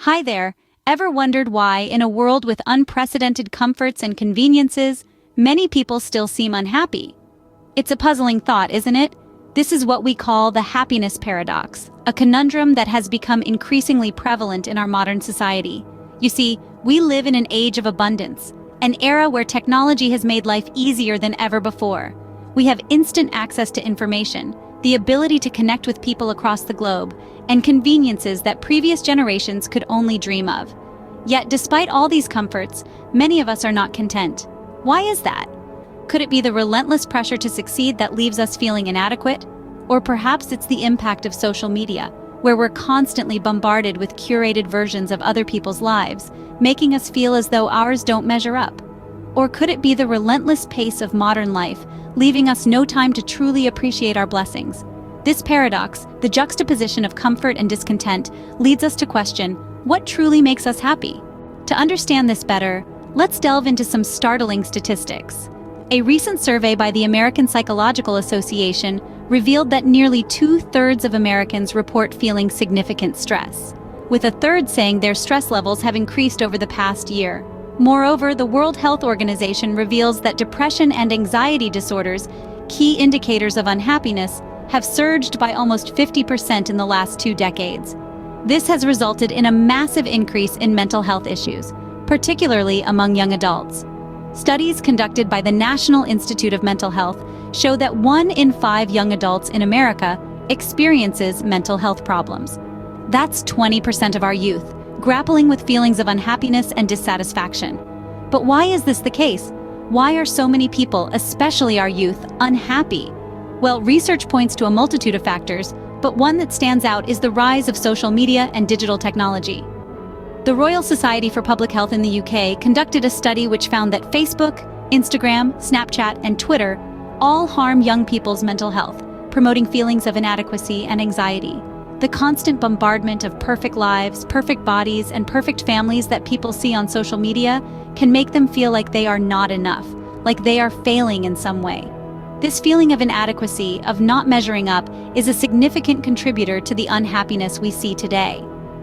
Hi there. Ever wondered why, in a world with unprecedented comforts and conveniences, many people still seem unhappy? It's a puzzling thought, isn't it? This is what we call the happiness paradox, a conundrum that has become increasingly prevalent in our modern society. You see, we live in an age of abundance, an era where technology has made life easier than ever before. We have instant access to information, the ability to connect with people across the globe, and conveniences that previous generations could only dream of. Yet, despite all these comforts, many of us are not content. Why is that? Could it be the relentless pressure to succeed that leaves us feeling inadequate? Or perhaps it's the impact of social media, where we're constantly bombarded with curated versions of other people's lives, making us feel as though ours don't measure up? Or could it be the relentless pace of modern life, leaving us no time to truly appreciate our blessings? This paradox, the juxtaposition of comfort and discontent, leads us to question, what truly makes us happy? To understand this better, let's delve into some startling statistics. A recent survey by the American Psychological Association revealed that nearly 2/3 of Americans report feeling significant stress, with a third saying their stress levels have increased over the past year. Moreover, the World Health Organization reveals that depression and anxiety disorders, key indicators of unhappiness, have surged by almost 50% in the last 2 decades. This has resulted in a massive increase in mental health issues, particularly among young adults. Studies conducted by the National Institute of Mental Health show that 1 in 5 young adults in America experiences mental health problems. That's 20% of our youth, grappling with feelings of unhappiness and dissatisfaction. But why is this the case? Why are so many people, especially our youth, unhappy? Well, research points to a multitude of factors, but one that stands out is the rise of social media and digital technology. The Royal Society for Public Health in the UK conducted a study which found that Facebook, Instagram, Snapchat, and Twitter all harm young people's mental health, promoting feelings of inadequacy and anxiety. The constant bombardment of perfect lives, perfect bodies, and perfect families that people see on social media can make them feel like they are not enough, like they are failing in some way. This feeling of inadequacy, of not measuring up, is a significant contributor to the unhappiness we see today.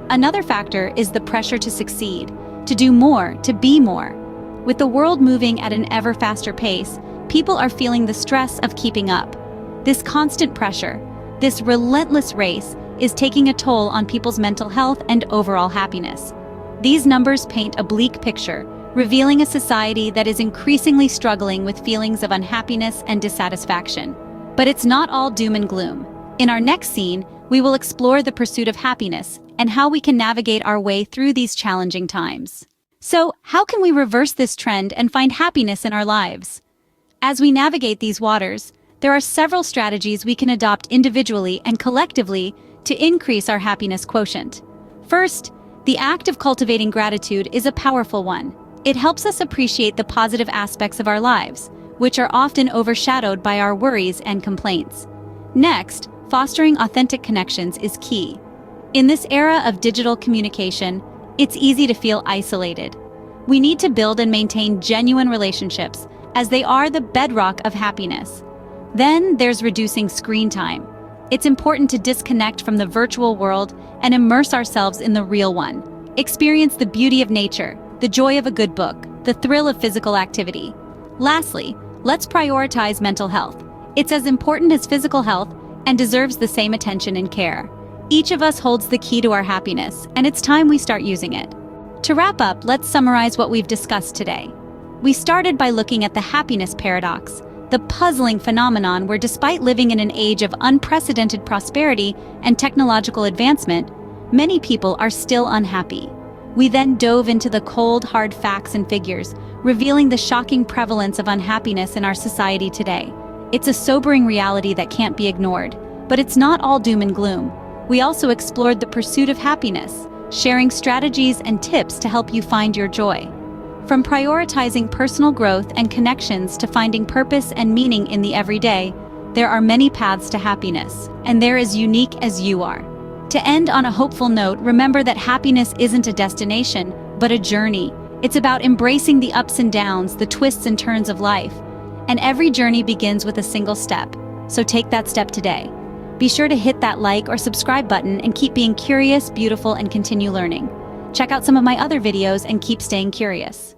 Another factor is the pressure to succeed, to do more, to be more. With the world moving at an ever faster pace, people are feeling the stress of keeping up. This constant pressure, this relentless race, is taking a toll on people's mental health and overall happiness. These numbers paint a bleak picture, revealing a society that is increasingly struggling with feelings of unhappiness and dissatisfaction. But it's not all doom and gloom. In our next scene, we will explore the pursuit of happiness and how we can navigate our way through these challenging times. So, how can we reverse this trend and find happiness in our lives? As we navigate these waters, there are several strategies we can adopt individually and collectively to increase our happiness quotient. First, the act of cultivating gratitude is a powerful one. It helps us appreciate the positive aspects of our lives, which are often overshadowed by our worries and complaints. Next, fostering authentic connections is key. In this era of digital communication, it's easy to feel isolated. We need to build and maintain genuine relationships, as they are the bedrock of happiness. Then there's reducing screen time. It's important to disconnect from the virtual world and immerse ourselves in the real one. Experience the beauty of nature, the joy of a good book, the thrill of physical activity. Lastly, let's prioritize mental health. It's as important as physical health and deserves the same attention and care. Each of us holds the key to our happiness, and it's time we start using it. To wrap up, let's summarize what we've discussed today. We started by looking at the happiness paradox, the puzzling phenomenon where, despite living in an age of unprecedented prosperity and technological advancement, many people are still unhappy. We then dove into the cold, hard facts and figures, revealing the shocking prevalence of unhappiness in our society today. It's a sobering reality that can't be ignored, but it's not all doom and gloom. We also explored the pursuit of happiness, sharing strategies and tips to help you find your joy. From prioritizing personal growth and connections to finding purpose and meaning in the everyday, there are many paths to happiness, and they're as unique as you are. To end on a hopeful note, remember that happiness isn't a destination, but a journey. It's about embracing the ups and downs, the twists and turns of life. And every journey begins with a single step, so take that step today. Be sure to hit that like or subscribe button and keep being curious, beautiful, and continue learning. Check out some of my other videos and keep staying curious.